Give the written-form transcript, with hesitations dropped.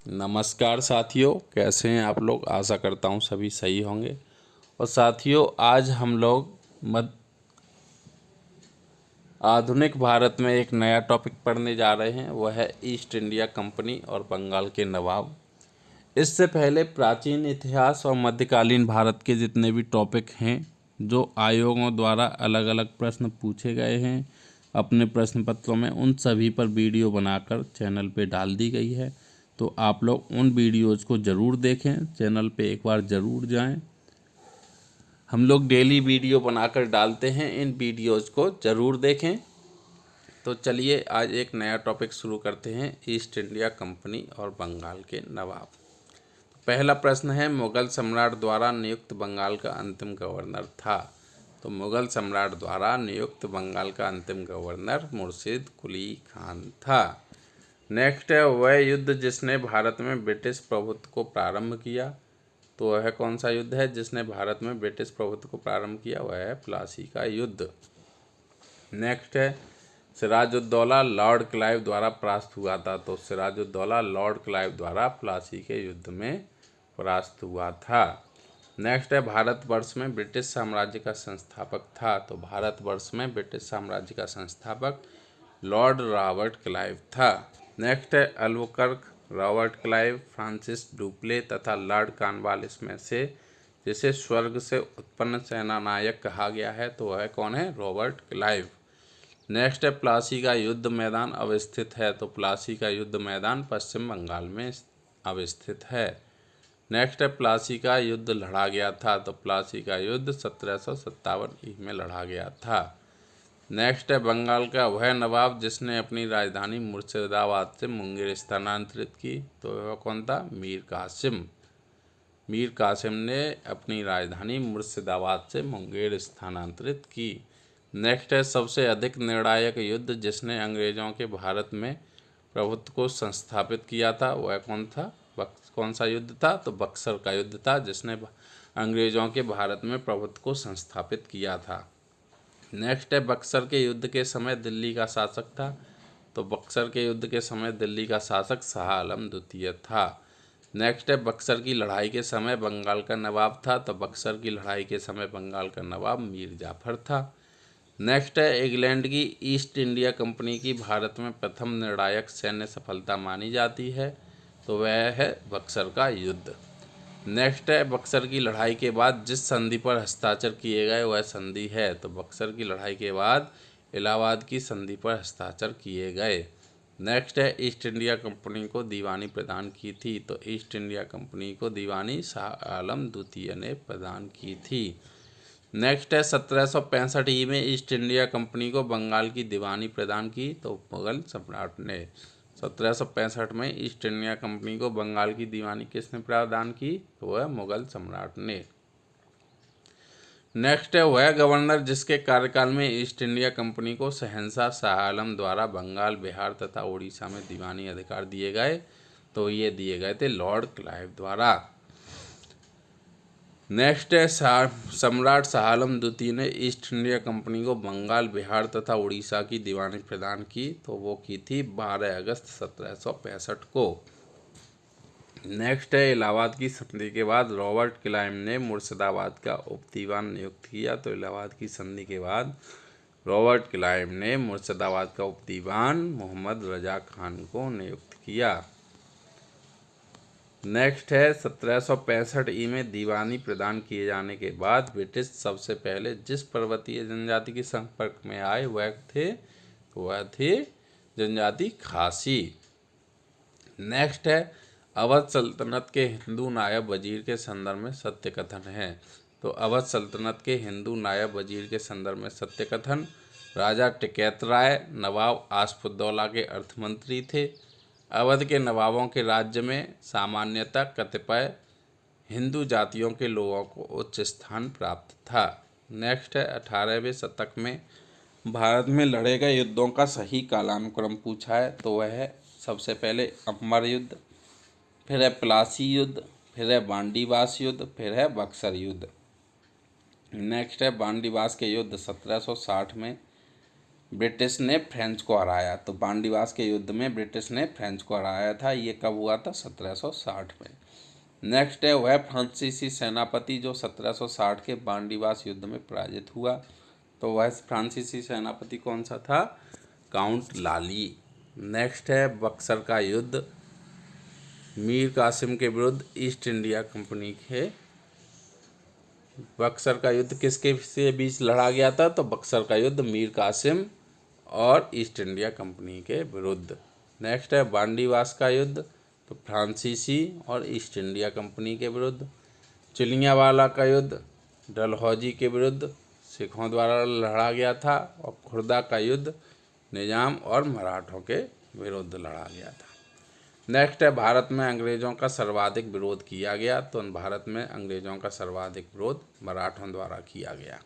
नमस्कार साथियों, कैसे हैं आप लोग। आशा करता हूं सभी सही होंगे। और साथियों, आज हम लोग आधुनिक भारत में एक नया टॉपिक पढ़ने जा रहे हैं। वह है ईस्ट इंडिया कंपनी और बंगाल के नवाब। इससे पहले प्राचीन इतिहास और मध्यकालीन भारत के जितने भी टॉपिक हैं, जो आयोगों द्वारा अलग अलग प्रश्न पूछे गए हैं अपने प्रश्न पत्रों में, उन सभी पर वीडियो बनाकर चैनल पे डाल दी गई है। तो आप लोग उन वीडियोज़ को ज़रूर देखें, चैनल पे एक बार ज़रूर जाएं। हम लोग डेली वीडियो बनाकर डालते हैं, इन वीडियोज़ को ज़रूर देखें। तो चलिए आज एक नया टॉपिक शुरू करते हैं, ईस्ट इंडिया कंपनी और बंगाल के नवाब। पहला प्रश्न है, मुगल सम्राट द्वारा नियुक्त बंगाल का अंतिम गवर्नर था। तो मुगल सम्राट द्वारा नियुक्त बंगाल का अंतिम गवर्नर मुर्शिद कुली खान था। नेक्स्ट है, वह युद्ध जिसने भारत में ब्रिटिश प्रभुत्व को प्रारंभ किया। तो वह कौन सा युद्ध है जिसने भारत में ब्रिटिश प्रभुत्व को प्रारंभ किया? वह है प्लासी का युद्ध। नेक्स्ट है, सिराजुद्दौला लॉर्ड क्लाइव द्वारा परास्त हुआ था। तो सिराजुद्दौला लॉर्ड क्लाइव द्वारा प्लासी के युद्ध में परास्त हुआ था। नेक्स्ट है, भारतवर्ष में ब्रिटिश साम्राज्य का संस्थापक था। तो भारतवर्ष में ब्रिटिश साम्राज्य का संस्थापक लॉर्ड रॉबर्ट क्लाइव था। नेक्स्ट है, Albuquerque, Robert Clive, Francis Dupleix तथा लॉर्ड कॉर्नवालिस इसमें से जिसे स्वर्ग से उत्पन्न सेनानायक कहा गया है, तो वह कौन है? Robert Clive. नेक्स्ट है, प्लासी का युद्ध मैदान अवस्थित है। तो प्लासी का युद्ध मैदान पश्चिम बंगाल में अवस्थित है। नेक्स्ट है, प्लासी का युद्ध लड़ा गया था। तो प्लासी का युद्ध 1757 ईस्वी में लड़ा गया था। नेक्स्ट है, बंगाल का वह नवाब जिसने अपनी राजधानी मुर्शिदाबाद से मुंगेर स्थानांतरित की। तो वह कौन था? मीर कासिम। मीर कासिम ने अपनी राजधानी मुर्शिदाबाद से मुंगेर स्थानांतरित की। नेक्स्ट है, सबसे अधिक निर्णायक युद्ध जिसने अंग्रेजों के भारत में प्रभुत्व को संस्थापित किया था, वह कौन था? कौन सा युद्ध था? तो बक्सर का युद्ध था, जिसने अंग्रेजों के भारत में प्रभुत्व को संस्थापित किया था। नेक्स्ट है, बक्सर के युद्ध के समय दिल्ली का शासक था। तो बक्सर के युद्ध के समय दिल्ली का शासक शाह आलम द्वितीय था। नेक्स्ट है, बक्सर की लड़ाई के समय बंगाल का नवाब था। तो बक्सर की लड़ाई के समय बंगाल का नवाब मीर जाफर था। नेक्स्ट है, इंग्लैंड की ईस्ट इंडिया कंपनी की भारत में प्रथम निर्णायक सैन्य सफलता मानी जाती है। तो वह है बक्सर का युद्ध। नेक्स्ट है, बक्सर की लड़ाई के बाद जिस संधि पर हस्ताक्षर किए गए वह संधि है। तो बक्सर की लड़ाई के बाद इलाहाबाद की संधि पर हस्ताक्षर किए गए। नेक्स्ट है, ईस्ट इंडिया कंपनी को दीवानी प्रदान की थी। तो ईस्ट इंडिया कंपनी को दीवानी शाह आलम द्वितीय ने प्रदान की थी। नेक्स्ट है, 1765 ई में ईस्ट इंडिया कंपनी को बंगाल की दीवानी प्रदान की। तो मुगल सम्राट ने 1765 में ईस्ट इंडिया कंपनी को बंगाल की दीवानी किसने प्रदान की? तो वह मुगल सम्राट ने। नेक्स्ट है, वह गवर्नर जिसके कार्यकाल में ईस्ट इंडिया कंपनी को शहंशाह शाह आलम द्वारा बंगाल, बिहार तथा उड़ीसा में दीवानी अधिकार दिए गए। तो ये दिए गए थे लॉर्ड क्लाइव द्वारा। नेक्स्ट है, सम्राट शाह आलम द्वितीय ने ईस्ट इंडिया कंपनी को बंगाल, बिहार तथा उड़ीसा की दीवानी प्रदान की। तो वो की थी 12 अगस्त 1765 को। नेक्स्ट है, इलाहाबाद की संधि के बाद रॉबर्ट क्लाइव ने मुर्शिदाबाद का उप दीवान नियुक्त किया। तो इलाहाबाद की संधि के बाद रॉबर्ट क्लाइव ने मुर्शिदाबाद का उप दीवान मोहम्मद रजा खान को नियुक्त किया। नेक्स्ट है, 1765 ई में दीवानी प्रदान किए जाने के बाद ब्रिटिश सबसे पहले जिस पर्वतीय जनजाति के संपर्क में आए वह थे जनजाति खासी। नेक्स्ट है, अवध सल्तनत के हिंदू नायब वजीर के संदर्भ में सत्य कथन है। तो अवध सल्तनत के हिंदू नायब वजीर के संदर्भ में सत्य कथन, राजा टिकैत राय नवाब आसफुद्दौला के अर्थमंत्री थे। अवध के नवाबों के राज्य में सामान्यतः कतिपय हिंदू जातियों के लोगों को उच्च स्थान प्राप्त था। नेक्स्ट है, 18वें शतक में भारत में लड़े गए युद्धों का सही कालानुक्रम पूछा है। तो वह है सबसे पहले अम्बर युद्ध, फिर है प्लासी युद्ध, फिर है बांडीवास युद्ध, फिर है बक्सर युद्ध। नेक्स्ट है, बांडीवास के युद्ध 1760 में ब्रिटिश ने फ्रेंच को हराया। तो बांडीवास के युद्ध में ब्रिटिश ने फ्रेंच को हराया था। ये कब हुआ था? 1760 में। नेक्स्ट है वह फ्रांसीसी सेनापति जो 1760 के बांडीवास युद्ध में पराजित हुआ। तो वह फ्रांसीसी सेनापति कौन सा था? काउंट लाली। नेक्स्ट है बक्सर का युद्ध, मीर कासिम के विरुद्ध ईस्ट इंडिया कंपनी के। बक्सर का युद्ध किसके से बीच लड़ा गया था? तो बक्सर का युद्ध मीर कासिम और ईस्ट इंडिया कंपनी के विरुद्ध। नेक्स्ट है बांडीवास का युद्ध, तो फ्रांसीसी और ईस्ट इंडिया कंपनी के विरुद्ध। चिलियावाला का युद्ध डलहौजी के विरुद्ध सिखों द्वारा लड़ा गया था। और खुर्दा का युद्ध निजाम और मराठों के विरुद्ध लड़ा गया था। नेक्स्ट है भारत में अंग्रेज़ों का सर्वाधिक विरोध किया गया। तो भारत में अंग्रेज़ों का सर्वाधिक विरोध मराठों द्वारा किया गया।